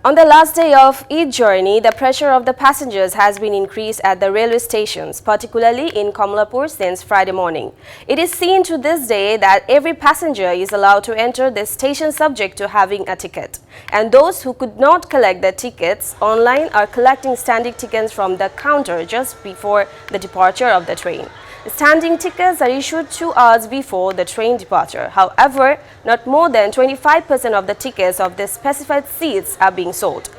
On the last day of each journey, the pressure of the passengers has been increased at the railway stations, particularly in Kamalapur since Friday morning. It is seen to this day that every passenger is allowed to enter the station subject to having a ticket. And those who could not collect their tickets online are collecting standing tickets from the counter just before the departure of the train. Standing tickets are issued 2 hours before the train departure. However, not more than 25% of the tickets of the specified seats are being sold.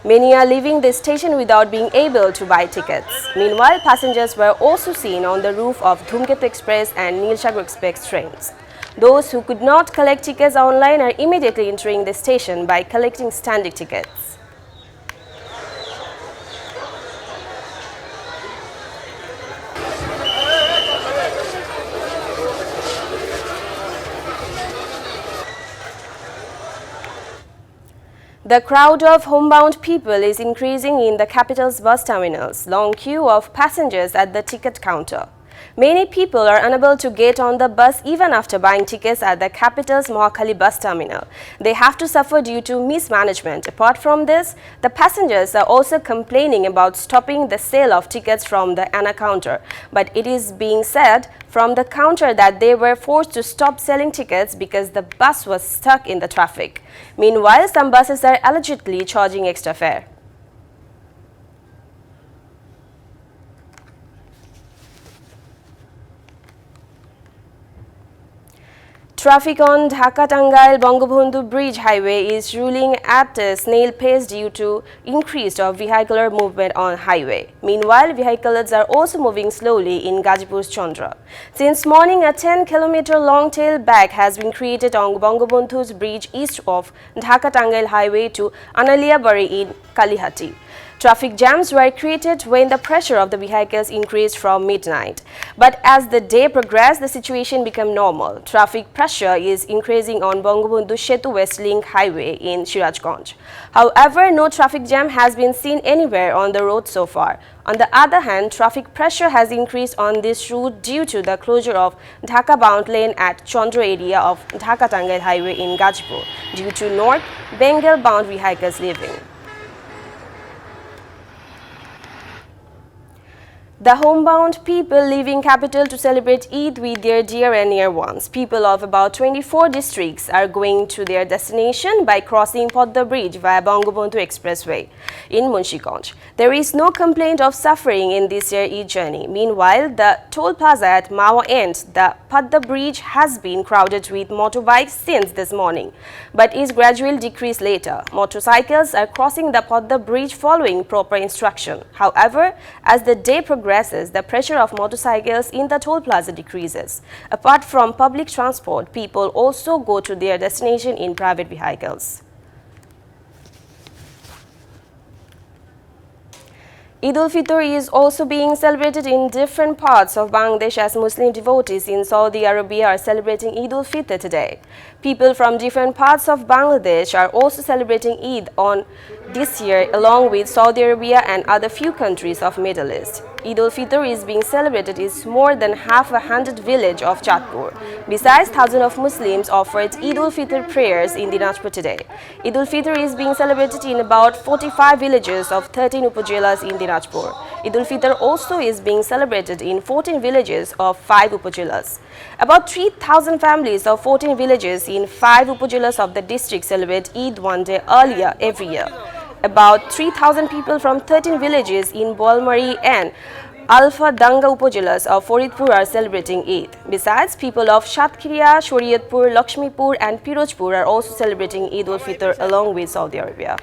Many are leaving the station without being able to buy tickets. Meanwhile, passengers were also seen on the roof of Dhumketu Express and Nilsagar Express trains. Those who could not collect tickets online are immediately entering the station by collecting standing tickets. The crowd of homebound people is increasing in the capital's bus terminals. Long queue of passengers at the ticket counter. Many people are unable to get on the bus even after buying tickets at the capital's Mohakhali bus terminal. They have to suffer due to mismanagement. Apart from this, the passengers are also complaining about stopping the sale of tickets from the ANA counter. But it is being said from the counter that they were forced to stop selling tickets because the bus was stuck in the traffic. Meanwhile, some buses are allegedly charging extra fare. Traffic on Dhaka-Tangail-Bangabandhu Bridge Highway is ruling at a snail pace due to increased vehicular movement on highway. Meanwhile, vehicles are also moving slowly in Gazipur's Chandra. Since morning, a 10-kilometer long tail back has been created on Bangabandhu's bridge east of Dhaka-Tangail Highway to Analiabari in Kalihati. Traffic jams were created when the pressure of the vehicles increased from midnight. But as the day progressed, the situation became normal. Traffic pressure is increasing on Bangabandhu Setu West Link Highway in Sirajganj. However, no traffic jam has been seen anywhere on the road so far. On the other hand, traffic pressure has increased on this route due to the closure of Dhaka-bound lane at Chandra area of Dhaka-Tangail Highway in Gazipur due to North Bengal-bound vehicles leaving. The homebound people leaving capital to celebrate Eid with their dear and near ones. People of about 24 districts are going to their destination by crossing Podda Bridge via Bangabandhu Expressway in Munshiganj. There is no complaint of suffering in this year's Eid journey. Meanwhile, the toll plaza at Mawa end, the Podda Bridge has been crowded with motorbikes since this morning, but is gradually decreased later. Motorcycles are crossing the Podda Bridge following proper instruction. However, as the day progresses, the pressure of motorcycles in the toll plaza decreases. Apart from public transport, people also go to their destination in private vehicles. Eid ul-Fitr is also being celebrated in different parts of Bangladesh as Muslim devotees in Saudi Arabia are celebrating Eid ul-Fitr today. People from different parts of Bangladesh are also celebrating Eid on this year along with Saudi Arabia and other few countries of Middle East. Eid ul-Fitr is being celebrated in more than half a hundred villages of Chatpur. Besides, thousands of Muslims offered Eid ul-Fitr prayers in Dinajpur today. Eid ul-Fitr is being celebrated in about 45 villages of 13 upajilas in Dinajpur. Eid ul-Fitr also is being celebrated in 14 villages of 5 upajilas. About 3,000 families of 14 villages in 5 upajilas of the district celebrate Eid one day earlier every year. About 3,000 people from 13 villages in Bolmari and Alpha Danga upajilas of Faridpur are celebrating Eid. Besides, people of Shatkhira, Shariatpur, Lakshmipur and Pirojpur are also celebrating Eid ul-Fitr along with Saudi Arabia.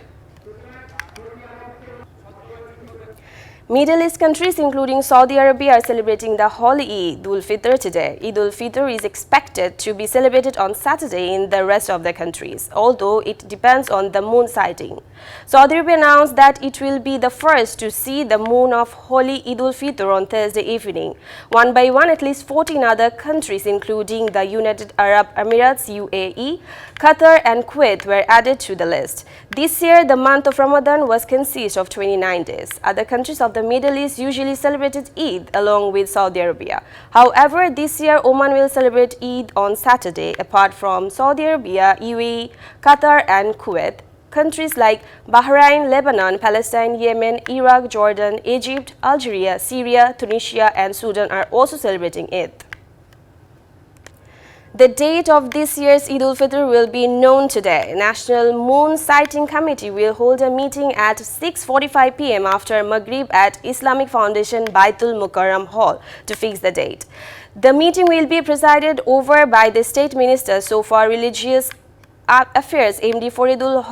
Middle East countries including Saudi Arabia are celebrating the holy Eid ul-Fitr today. Eid ul-Fitr is expected to be celebrated on Saturday in the rest of the countries, although it depends on the moon sighting. Saudi Arabia announced that it will be the first to see the moon of holy Eid ul-Fitr on Thursday evening. One by one, at least 14 other countries including the United Arab Emirates, UAE, Qatar and Kuwait were added to the list. This year, the month of Ramadan was consists of 29 days. Other countries of the Middle East usually celebrated Eid along with Saudi Arabia. However, this year Oman will celebrate Eid on Saturday apart from Saudi Arabia, UAE, Qatar and Kuwait. countries like Bahrain, Lebanon, Palestine, Yemen, Iraq, Jordan, Egypt, Algeria, Syria, Tunisia, and Sudan are also celebrating Eid. The date of this year's Eid al-Fitr will be known today. National Moon Sighting Committee will hold a meeting at 6:45 p.m. after Maghrib at Islamic Foundation Baitul Mukarram Hall to fix the date. The meeting will be presided over by the State Minister for Religious Affairs, MD Faridul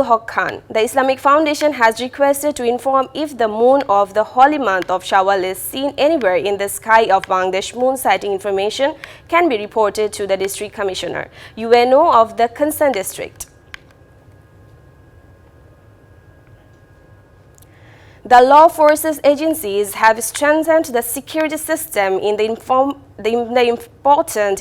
Haq Khan. The Islamic Foundation has requested to inform if the moon of the holy month of Shawwal is seen anywhere in the sky of Bangladesh. Moon sighting information can be reported to the District Commissioner, UNO of the concerned district. The law forces agencies have strengthened the security system in the important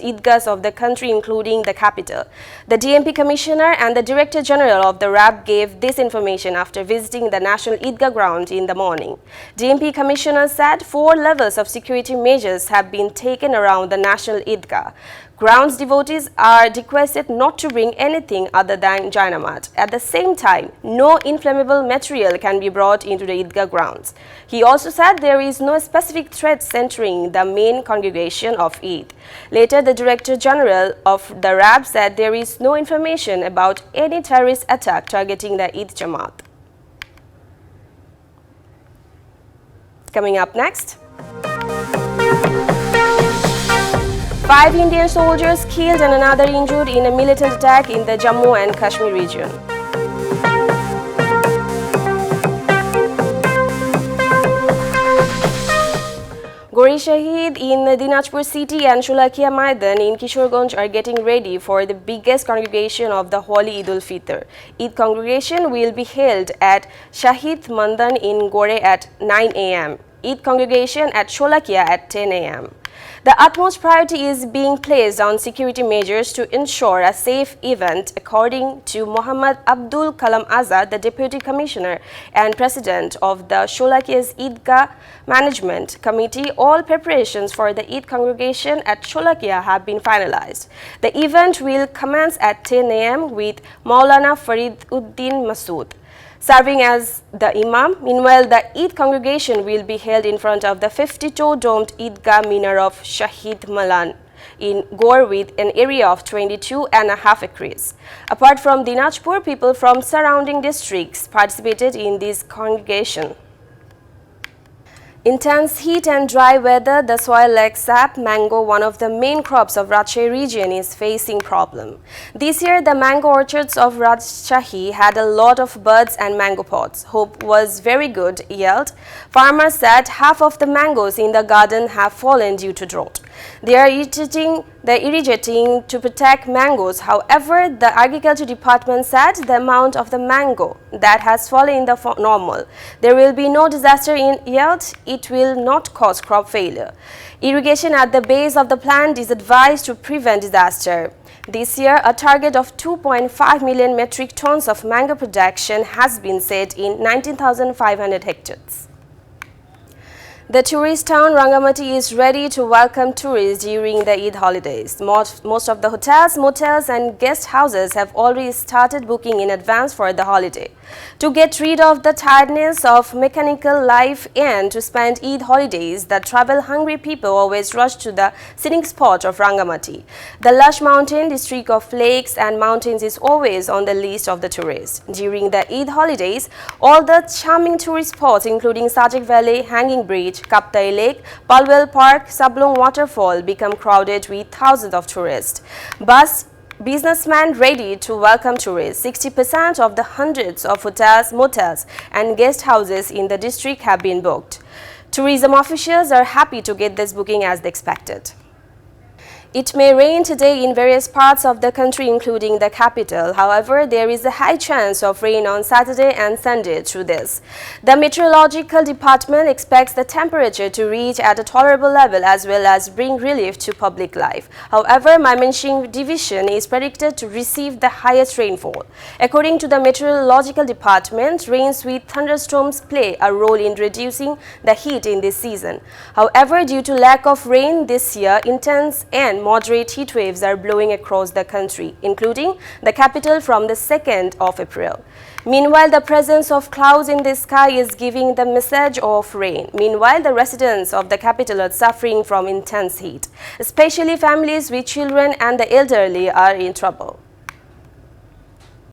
Eidgahs of the country, including the capital. The DMP Commissioner and the Director General of the RAB gave this information after visiting the National Eidgah ground in the morning. DMP Commissioner said 4 levels of security measures have been taken around the National Eidgah. Grounds devotees are requested not to bring anything other than Jainamat. At the same time, no inflammable material can be brought into the Eidgah grounds. He also said there is no specific threat centering the main congregation of Eid. Later, the Director General of the RAB said there is no information about any terrorist attack targeting the Eid Jamaat. Coming up next. 5 Indian soldiers killed and another injured in a militant attack in the Jammu and Kashmir region. Gori Shahid in Dinajpur city and Shulakia Maidan in Kishorganj are getting ready for the biggest congregation of the Holy Eid al-Fitr. Eid congregation will be held at Shahid Mandan in Gore at 9 a.m. Eid congregation at Shulakia at 10 a.m. The utmost priority is being placed on security measures to ensure a safe event, according to Muhammad Abdul Kalam Azad, the Deputy Commissioner and President of the Sholakia's Eidgah Management Committee. All preparations for the Eid congregation at Sholakia have been finalized. The event will commence at 10 a.m. with Maulana Farid Uddin Masood serving as the Imam. Meanwhile, the Eid congregation will be held in front of the 52-domed Eidgah Minar of Shahid Malan in Gore with an area of 22.5 acres. Apart from Dinajpur, people from surrounding districts participated in this congregation. Intense heat and dry weather, the soil like sap, mango, one of the main crops of Rajshahi region, is facing problem. This year, the mango orchards of Rajshahi had a lot of buds and mango pods. Hope was very good yield. Farmers said half of the mangoes in the garden have fallen due to drought. They are irrigating to protect mangoes. However, the Agriculture Department said the amount of the mango that has fallen in the normal. There will be no disaster in yield. It will not cause crop failure. Irrigation at the base of the plant is advised to prevent disaster. This year, a target of 2.5 million metric tons of mango production has been set in 19,500 hectares. The tourist town Rangamati is ready to welcome tourists during the Eid holidays. Most of the hotels, motels and guest houses have already started booking in advance for the holiday. To get rid of the tiredness of mechanical life and to spend Eid holidays, the travel-hungry people always rush to the scenic spot of Rangamati. The lush mountain district of lakes and mountains is always on the list of the tourists. During the Eid holidays, all the charming tourist spots including Sajak Valley, Hanging Bridge, Kaptai Lake, Palwell Park, Sablong Waterfall become crowded with thousands of tourists. Businessmen ready to welcome tourists. 60% of the hundreds of hotels, motels and guest houses in the district have been booked. Tourism officials are happy to get this booking as they expected. It may rain today in various parts of the country, including the capital. However, there is a high chance of rain on Saturday and Sunday through this. The Meteorological Department expects the temperature to reach at a tolerable level as well as bring relief to public life. However, Mymensingh Division is predicted to receive the highest rainfall. According to the Meteorological Department, rains with thunderstorms play a role in reducing the heat in this season. However, due to lack of rain this year, intense and and moderate heat waves are blowing across the country, including the capital from the 2nd of April. Meanwhile, the presence of clouds in the sky is giving the message of rain. Meanwhile, the residents of the capital are suffering from intense heat. Especially families with children and the elderly are in trouble.